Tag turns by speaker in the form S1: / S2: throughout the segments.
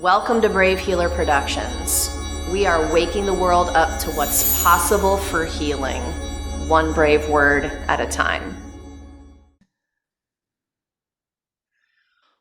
S1: Welcome to Brave Healer Productions. We are waking the world up to what's possible for healing, one brave word at a time.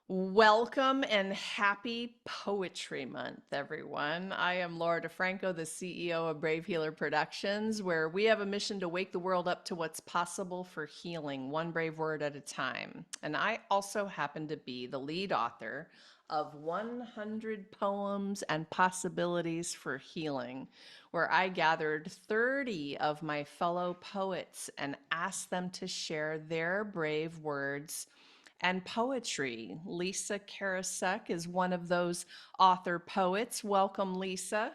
S1: Welcome and happy Poetry Month, everyone. I am Laura DeFranco, the CEO of Brave Healer Productions, where we have a mission to wake the world up to what's possible for healing, one brave word at a time. And I also happen to be the lead author of 100 Poems and Possibilities for Healing, where I gathered 30 of my fellow poets and asked them to share their brave words and poetry. Lisa Karasek is one of those author poets. Welcome, Lisa.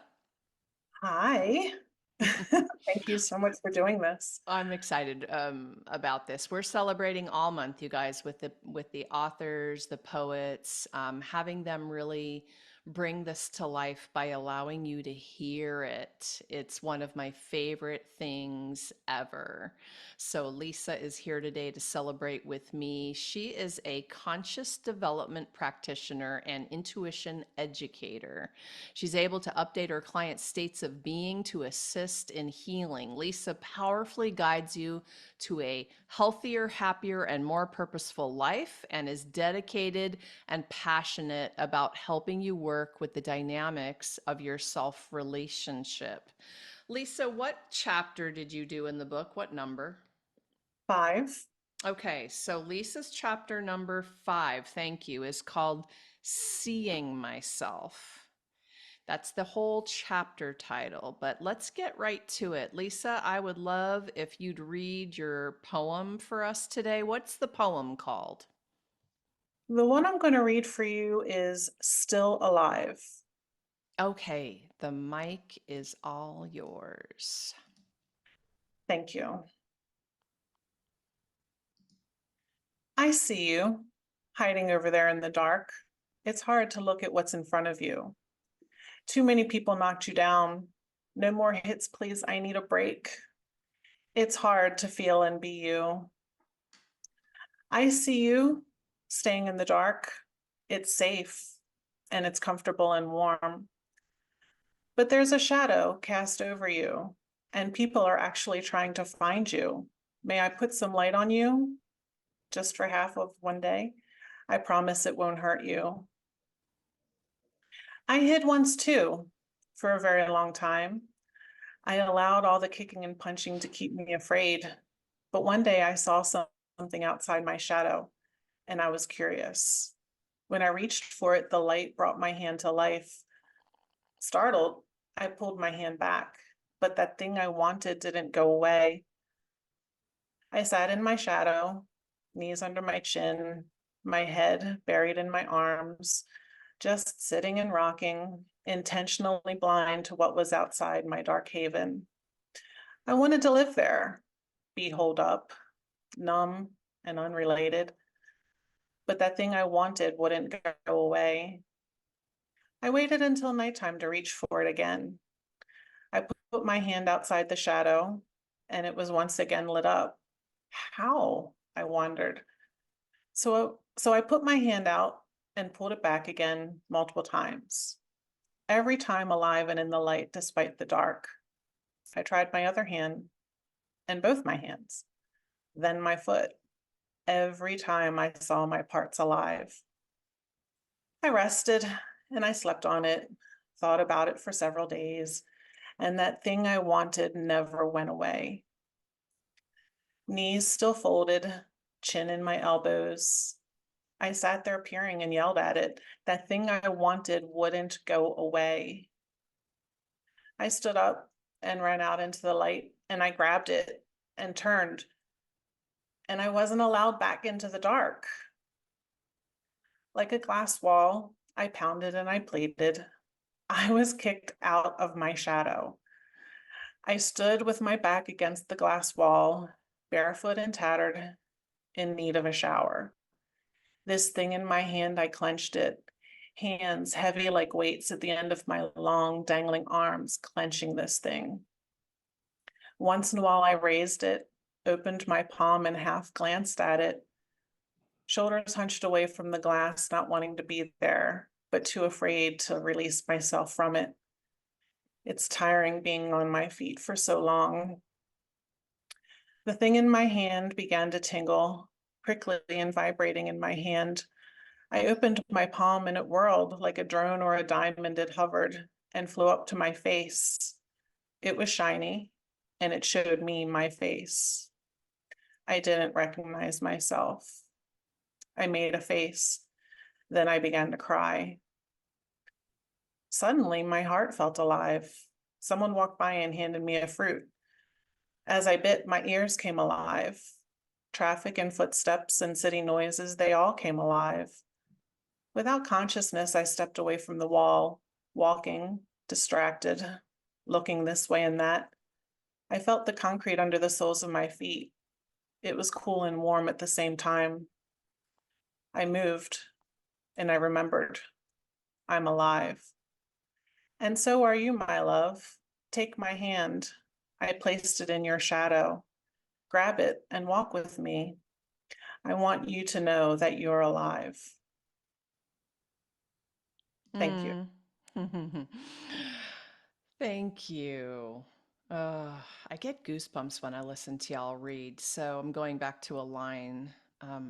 S2: Hi. Thank you so much for doing this.
S1: I'm excited about this. We're celebrating all month, you guys, with the authors, the poets, having them really bring this to life by allowing you to hear it. It's one of my favorite things ever. So Lisa is here today to celebrate with me. She is a conscious development practitioner and intuition educator. She's able to update her clients' states of being to assist in healing. Lisa powerfully guides you to a healthier, happier, and more purposeful life and is dedicated and passionate about helping you work with the dynamics of your self relationship. Lisa, what chapter did you do in the book? What number?
S2: 5.
S1: Okay, so Lisa's chapter number 5, thank you, is called Seeing Myself. That's the whole chapter title, but let's get right to it. Lisa, I would love if you'd read your poem for us today. What's the poem called?
S2: The one I'm going to read for you is Still Alive.
S1: Okay, the mic is all yours.
S2: Thank you. I see you hiding over there in the dark. It's hard to look at what's in front of you. Too many people knocked you down. No more hits, please. I need a break. It's hard to feel and be you. I see you staying in the dark. It's safe and it's comfortable and warm. But there's a shadow cast over you, and people are actually trying to find you. May I put some light on you just for half of one day? I promise it won't hurt you. I hid once too, for a very long time. I allowed all the kicking and punching to keep me afraid. But one day I saw something outside my shadow, and I was curious. When I reached for it, the light brought my hand to life. Startled, I pulled my hand back, but that thing I wanted didn't go away. I sat in my shadow, knees under my chin, my head buried in my arms, just sitting and rocking, intentionally blind to what was outside my dark haven. I wanted to live there, be holed up, numb and unrelated, but that thing I wanted wouldn't go away. I waited until nighttime to reach for it again. I put my hand outside the shadow, and it was once again lit up. How? I wondered. So I put my hand out and pulled it back again multiple times. Every time alive and in the light despite the dark. I tried my other hand and both my hands, then my foot. Every time I saw my parts alive. I rested and I slept on it, thought about it for several days, and that thing I wanted never went away. Knees still folded, chin in my elbows. I sat there peering and yelled at it. That thing I wanted wouldn't go away. I stood up and ran out into the light, and I grabbed it and turned, and I wasn't allowed back into the dark. Like a glass wall, I pounded and I pleaded. I was kicked out of my shadow. I stood with my back against the glass wall, barefoot and tattered, in need of a shower. This thing in my hand, I clenched it, hands heavy like weights at the end of my long, dangling arms, clenching this thing. Once in a while, I raised it, opened my palm, and half glanced at it, shoulders hunched away from the glass, not wanting to be there, but too afraid to release myself from it. It's tiring being on my feet for so long. The thing in my hand began to tingle, prickly and vibrating in my hand. I opened my palm and it whirled like a drone or a diamond. It hovered and flew up to my face. It was shiny and it showed me my face. I didn't recognize myself. I made a face. Then I began to cry. Suddenly, my heart felt alive. Someone walked by and handed me a fruit. As I bit, my ears came alive. Traffic and footsteps and city noises, they all came alive. Without consciousness, I stepped away from the wall, walking, distracted, looking this way and that. I felt the concrete under the soles of my feet. It was cool and warm at the same time. I moved and I remembered I'm alive. And so are you, my love. Take my hand. I placed it in your shadow. Grab it and walk with me. I want you to know that you're alive. Thank you.
S1: Mm. Thank you. Uh, I get goosebumps when I listen to y'all read. So I'm going back to a line.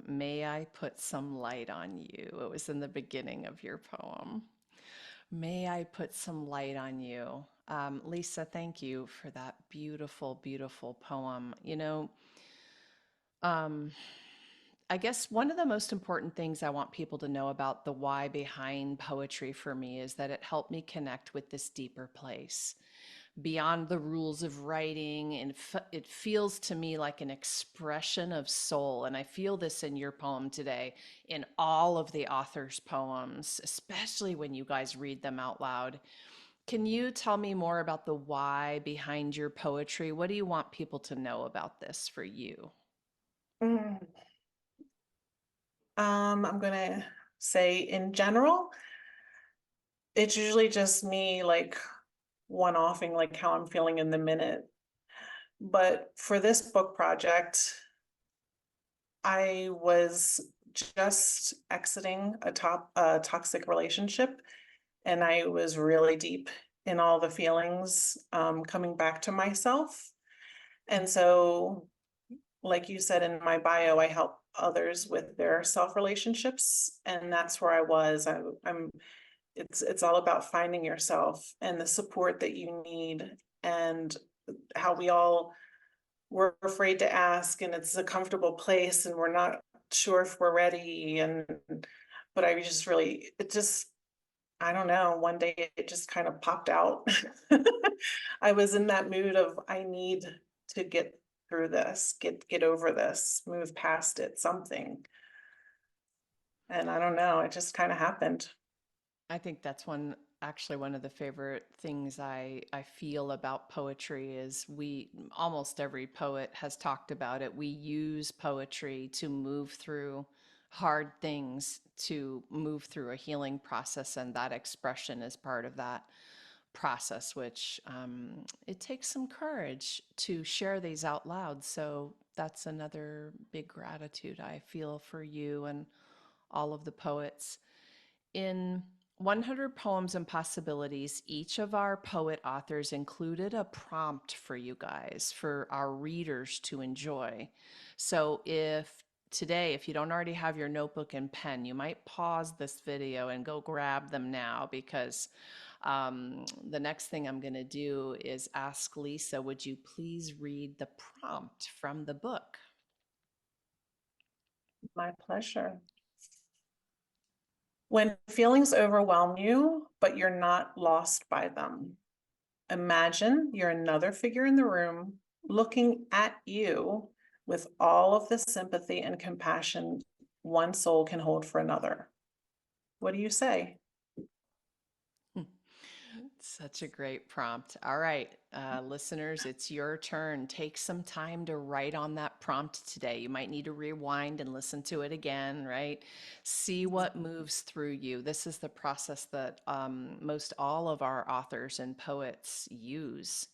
S1: May I put some light on you? It was in the beginning of your poem. May I put some light on you? Lisa, thank you for that beautiful, beautiful poem. Um, I guess one of the most important things I want people to know about the why behind poetry for me is that it helped me connect with this deeper place beyond the rules of writing. And it feels to me like an expression of soul. And I feel this in your poem today, in all of the author's poems, especially when you guys read them out loud. Can you tell me more about the why behind your poetry? What do you want people to know about this for you?
S2: Mm. I'm gonna say in general, it's usually just me like one-offing like how I'm feeling in the minute. But for this book project, I was just exiting a toxic relationship, and I was really deep in all the feelings, coming back to myself. And so, like you said in my bio, I help others with their self relationships, and that's where I was. I'm. It's all about finding yourself and the support that you need, and how we all we're afraid to ask, and it's a comfortable place, and we're not sure if we're ready. And but I just really, it just, I don't know, one day it just kind of popped out. I was in that mood of I need to get through this, get over this, move past it, something. And I don't know, it just kind of happened.
S1: I think that's actually one of the favorite things I feel about poetry is we almost every poet has talked about it. We use poetry to move through hard things, to move through a healing process, and that expression is part of that process, which it takes some courage to share these out loud. So that's another big gratitude I feel for you and all of the poets. In 100 Poems and Possibilities, each of our poet authors included a prompt for you guys, for our readers to enjoy. So if you don't already have your notebook and pen, you might pause this video and go grab them now, because the next thing I'm going to do is ask Lisa, would you please read the prompt from the book?
S2: My pleasure. When feelings overwhelm you, but you're not lost by them, imagine you're another figure in the room looking at you with all of the sympathy and compassion one soul can hold for another. What do you say?
S1: Such a great prompt. All right, listeners, it's your turn. Take some time to write on that prompt today. You might need to rewind and listen to it again, right? See what moves through you. This is the process that most all of our authors and poets use.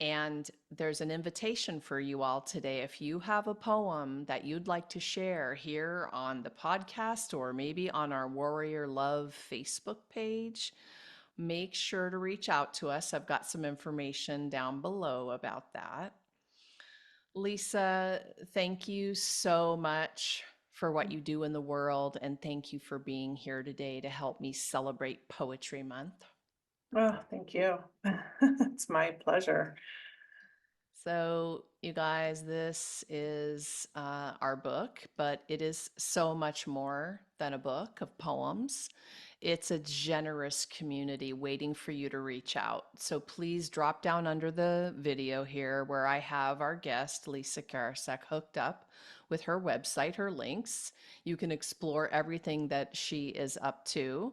S1: And there's an invitation for you all today. If you have a poem that you'd like to share here on the podcast or maybe on our Warrior Love Facebook page, make sure to reach out to us. I've got some information down below about that. Lisa, thank you so much for what you do in the world, and thank you for being here today to help me celebrate Poetry Month.
S2: Oh, thank you. It's my pleasure.
S1: So, you guys, this is our book, but it is so much more than a book of poems. It's a generous community waiting for you to reach out. So, please drop down under the video here where I have our guest, Lisa Karasek, hooked up with her website, her links. You can explore everything that she is up to.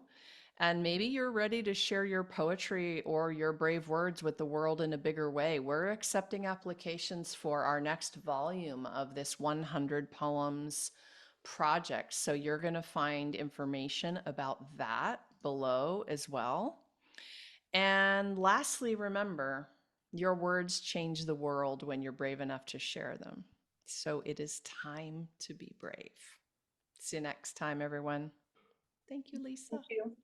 S1: And maybe you're ready to share your poetry or your brave words with the world in a bigger way. We're accepting applications for our next volume of this 100 poems project. So you're going to find information about that below as well. And lastly, remember, your words change the world when you're brave enough to share them. So it is time to be brave. See you next time, everyone. Thank you, Lisa.
S2: Thank you.